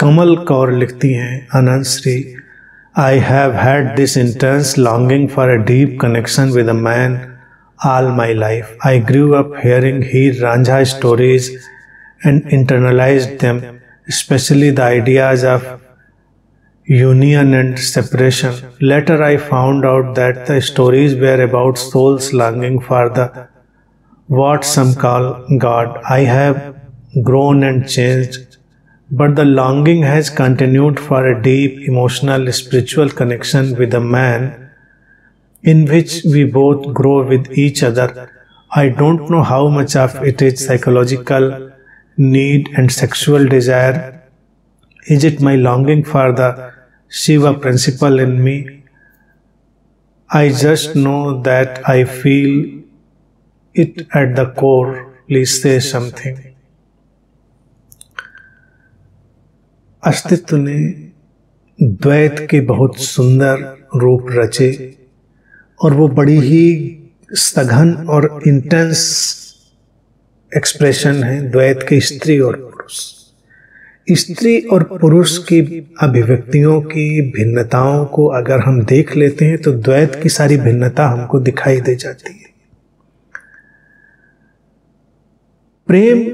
कमल कौर लिखती हैं, आनंद Shri, I have had this intense longing for a deep connection with a man all my life. I grew up hearing Heer Ranjha stories and internalized them, especially the ideas of union and separation. Later I found out that the stories were about souls longing for the what some call God. I have grown and changed, but the longing has continued for a deep emotional spiritual connection with a man in which we both grow with each other. I don't know how much of it is psychological need and sexual desire. Is it my longing for the Shiva principle in me? I just know that I feel it at the core. Please say something. अस्तित्व ने द्वैत के बहुत सुंदर रूप रचे और वो बड़ी ही सघन और इंटेंस एक्सप्रेशन है द्वैत के स्त्री और पुरुष। स्त्री और पुरुष की अभिव्यक्तियों की भिन्नताओं को अगर हम देख लेते हैं तो द्वैत की सारी भिन्नता हमको दिखाई दे जाती है। प्रेम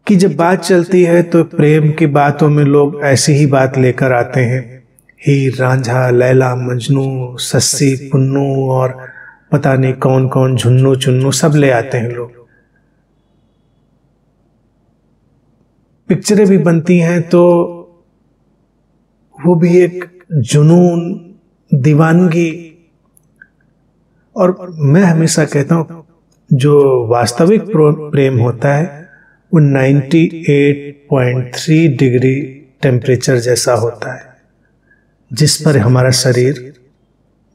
की जब बात चलती है तो प्रेम की बातों में लोग ऐसी ही बात लेकर आते हैं, हीर रांझा, लैला मजनू, सस्सी पुन्नू और पता नहीं कौन कौन, झुन्नू चुन्नू, सब ले आते हैं लोग। पिक्चरें भी बनती हैं तो वो भी एक जुनून, दीवानगी। और मैं हमेशा कहता हूं जो वास्तविक प्रेम होता है वो 98.3 डिग्री टेम्परेचर जैसा होता है जिस पर हमारा शरीर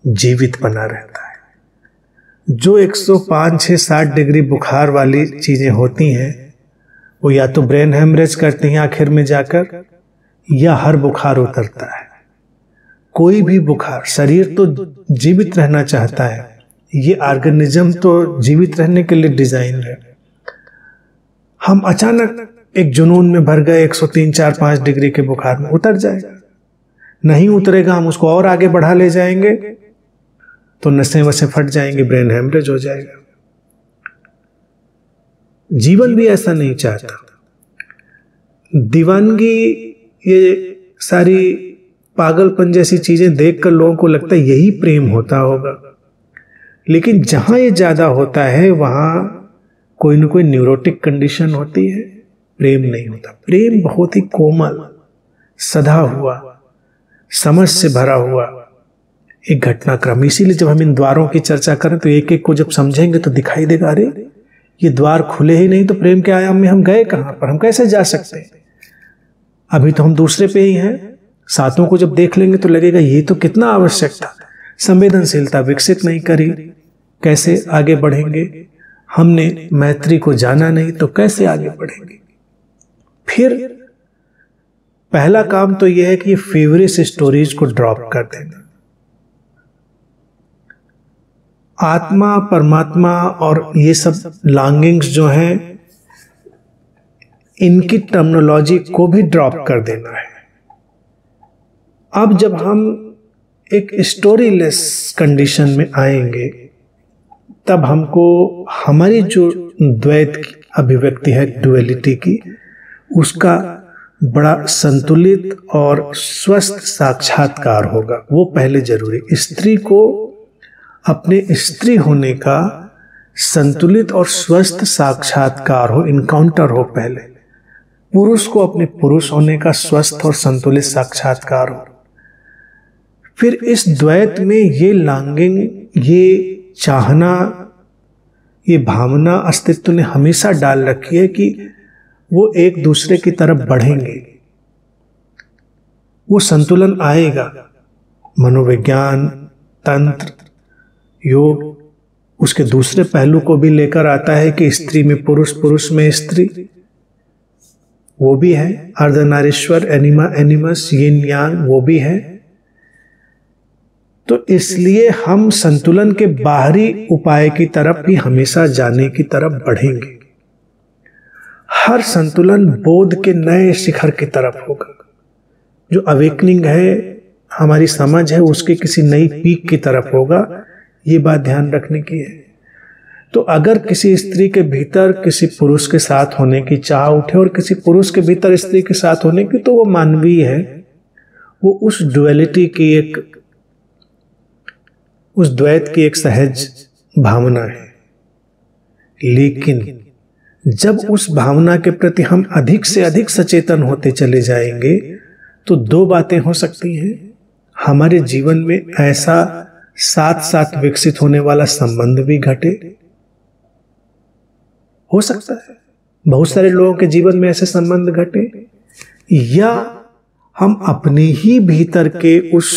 जीवित बना रहता है। जो 105, 6, 60 डिग्री बुखार वाली चीजें होती हैं वो या तो ब्रेन हेमरेज करती हैं आखिर में जाकर, या हर बुखार उतरता है। कोई भी बुखार, शरीर तो जीवित रहना चाहता है, ये ऑर्गेनिज्म तो जीवित रहने के लिए डिजाइन है। हम अचानक एक जुनून में भर गए 103, 4, 5 डिग्री के बुखार में, उतर जाएगा। नहीं उतरेगा, हम उसको और आगे बढ़ा ले जाएंगे तो नसें वसें फट जाएंगे, ब्रेन हेमरेज हो जाएगा। जीवन भी ऐसा नहीं चाहता। दीवानगी, ये सारी पागलपन जैसी चीजें देखकर लोगों को लगता है यही प्रेम होता होगा, लेकिन जहां ये ज्यादा होता है वहां कोई न कोई न्यूरोटिक कंडीशन होती है, प्रेम नहीं होता। प्रेम बहुत ही कोमल, सधा हुआ, समझ से भरा हुआ एक घटनाक्रम। इसीलिए जब हम इन द्वारों की चर्चा करें तो एक एक को जब समझेंगे तो दिखाई देगा, अरे ये द्वार खुले ही नहीं तो प्रेम के आयाम में हम गए कहां पर, हम कैसे जा सकते हैं? अभी तो हम दूसरे पे ही हैं। सातों को जब देख लेंगे तो लगेगा ये तो कितना आवश्यक था। संवेदनशीलता विकसित नहीं करी, कैसे आगे बढ़ेंगे? हमने मैत्री को जाना नहीं तो कैसे आगे बढ़ेंगे? फिर पहला काम तो यह है कि ये फेवरिस स्टोरीज को ड्रॉप कर देना। आत्मा, परमात्मा और ये सब लॉन्गिंग्स जो हैं, इनकी टर्मिनोलॉजी को भी ड्रॉप कर देना है। अब जब हम एक स्टोरीलेस कंडीशन में आएंगे तब हमको हमारी जो द्वैत की अभिव्यक्ति है, डुअलिटी की, उसका बड़ा संतुलित और स्वस्थ साक्षात्कार होगा। वो पहले जरूरी। स्त्री को अपने स्त्री होने का संतुलित और स्वस्थ साक्षात्कार हो, इनकाउंटर हो पहले। पुरुष को अपने पुरुष होने का स्वस्थ और संतुलित साक्षात्कार हो। फिर इस द्वैत में ये लॉन्गिंग, ये चाहना, ये भावना अस्तित्व ने हमेशा डाल रखी है कि वो एक दूसरे की तरफ बढ़ेंगे, वो संतुलन आएगा। मनोविज्ञान, तंत्र, योग उसके दूसरे पहलू को भी लेकर आता है कि स्त्री में पुरुष, पुरुष में स्त्री, वो भी है। अर्धनारीश्वर, एनिमा एनिमस, यिन यांग, वो भी है। तो इसलिए हम संतुलन के बाहरी उपाय की तरफ भी हमेशा जाने की तरफ बढ़ेंगे। हर संतुलन बोध के नए शिखर की तरफ होगा। जो अवेकनिंग है, हमारी समझ है, उसके किसी नई पीक की तरफ होगा। ये बात ध्यान रखने की है। तो अगर किसी स्त्री के भीतर किसी पुरुष के साथ होने की चाह उठे और किसी पुरुष के भीतर स्त्री के साथ होने की, तो वो मानवीय है, वो उस डुअलिटी की उस द्वैत की एक सहज भावना है। लेकिन जब उस भावना के प्रति हम अधिक से अधिक सचेतन होते चले जाएंगे तो दो बातें हो सकती हैं। हमारे जीवन में ऐसा साथ साथ विकसित होने वाला संबंध भी घटे, हो सकता है बहुत सारे लोगों के जीवन में ऐसे संबंध घटे, या हम अपने ही भीतर के उस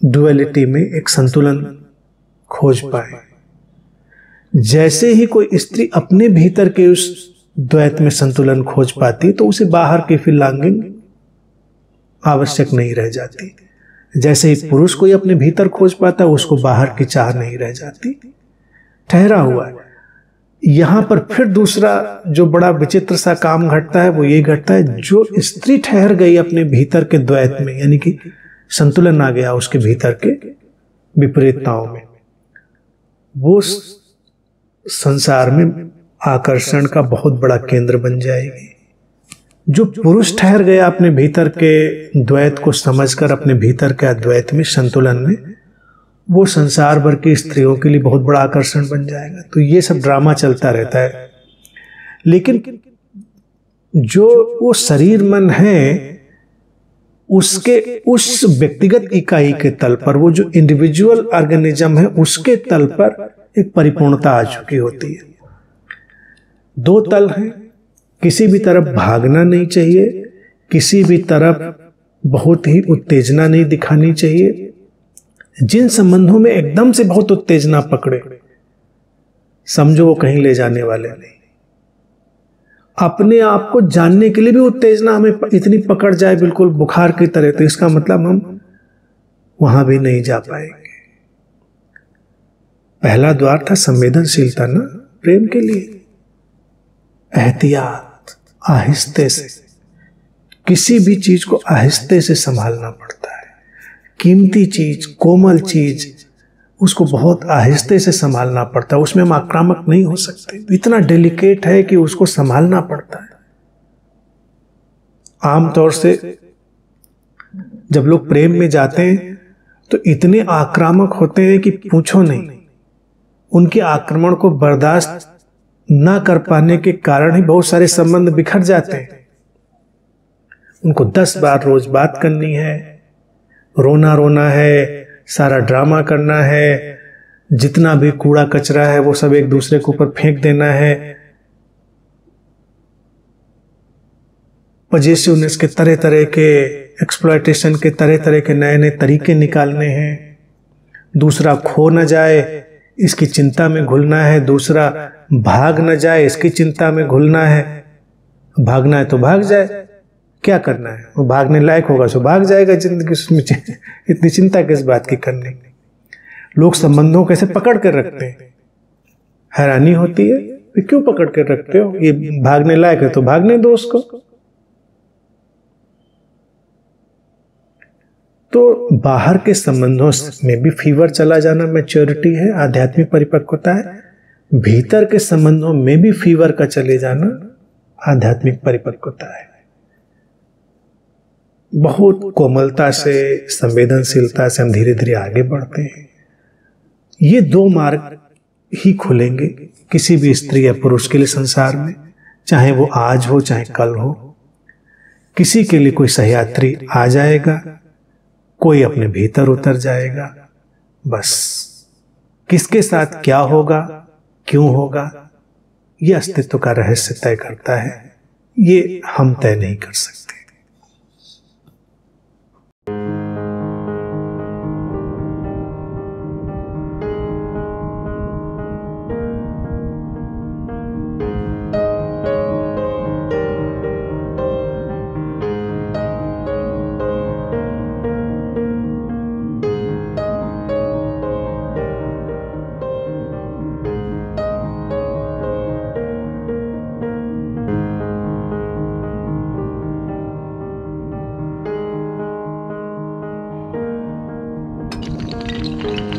डुअलिटी में एक संतुलन खोज पाए। जैसे ही कोई स्त्री अपने भीतर के उस द्वैत में संतुलन खोज पाती तो उसे बाहर की फिर लॉन्गिंग आवश्यक नहीं रह जाती। जैसे ही पुरुष कोई अपने भीतर खोज पाता है, उसको बाहर की चाह नहीं रह जाती। ठहरा हुआ है। यहां पर फिर दूसरा जो बड़ा विचित्र सा काम घटता है वो ये घटता है, जो स्त्री ठहर गई अपने भीतर के द्वैत में, यानी कि संतुलन आ गया उसके भीतर के विपरीतताओं में, वो संसार में आकर्षण का बहुत बड़ा केंद्र बन जाएगी। जो पुरुष ठहर गया अपने भीतर के द्वैत को समझकर अपने भीतर के अद्वैत में, संतुलन में, वो संसार भर की स्त्रियों के लिए बहुत बड़ा आकर्षण बन जाएगा। तो ये सब ड्रामा चलता रहता है। लेकिन जो वो शरीर मन है, उसके उस व्यक्तिगत इकाई के तल पर, वो जो इंडिविजुअल ऑर्गेनिज्म है, उसके तल पर एक परिपूर्णता आ चुकी होती है। दो तल हैं, किसी भी तरफ भागना नहीं चाहिए, किसी भी तरफ बहुत ही उत्तेजना नहीं दिखानी चाहिए। जिन संबंधों में एकदम से बहुत उत्तेजना पकड़े, समझो वो कहीं ले जाने वाले नहीं। अपने आप को जानने के लिए भी उत्तेजना हमें इतनी पकड़ जाए बिल्कुल बुखार की तरह, तो इसका मतलब हम वहां भी नहीं जा पाएंगे। पहला द्वार था संवेदनशीलता ना, प्रेम के लिए एहतियात, आहिस्ते से, किसी भी चीज को आहिस्ते से संभालना पड़ता है। कीमती चीज, कोमल चीज, उसको बहुत आहिस्ते से संभालना पड़ता है। उसमें हम आक्रामक नहीं हो सकते, इतना डेलिकेट है कि उसको संभालना पड़ता है। आमतौर से जब लोग प्रेम में जाते हैं तो इतने आक्रामक होते हैं कि पूछो नहीं। उनके आक्रमण को बर्दाश्त ना कर पाने के कारण ही बहुत सारे संबंध बिखर जाते हैं। उनको 10 बार रोज बात करनी है, रोना रोना है, सारा ड्रामा करना है, जितना भी कूड़ा कचरा है वो सब एक दूसरे के ऊपर फेंक देना है, पजेसिवनेस के तरह तरह के, एक्सप्लॉयटेशन के तरह तरह के नए नए तरीके निकालने हैं। दूसरा खो न जाए इसकी चिंता में घुलना है, दूसरा भाग न जाए इसकी चिंता में घुलना है। भागना है तो भाग जाए, क्या करना है, वो भागने लायक होगा तो भाग जाएगा जिंदगी, उसमें इतनी चिंता किस बात की करनी। लोग संबंधों कैसे पकड़ कर रखते हैं, हैरानी होती है, क्यों पकड़ कर रखते हो, ये भागने लायक है तो भागने दो उसको। तो बाहर के संबंधों में भी फीवर चला जाना मैच्योरिटी है, आध्यात्मिक परिपक्वता है। भीतर के संबंधों में भी फीवर का चले जाना आध्यात्मिक परिपक्वता है। बहुत कोमलता से, संवेदनशीलता से हम धीरे धीरे आगे बढ़ते हैं। ये 2 मार्ग ही खुलेंगे किसी भी स्त्री या पुरुष के लिए संसार में, चाहे वो आज हो चाहे कल हो। किसी के लिए कोई सहयात्री आ जाएगा, कोई अपने भीतर उतर जाएगा। बस किसके साथ क्या होगा, क्यों होगा, यह अस्तित्व का रहस्य तय करता है, ये हम तय नहीं कर सकते। है।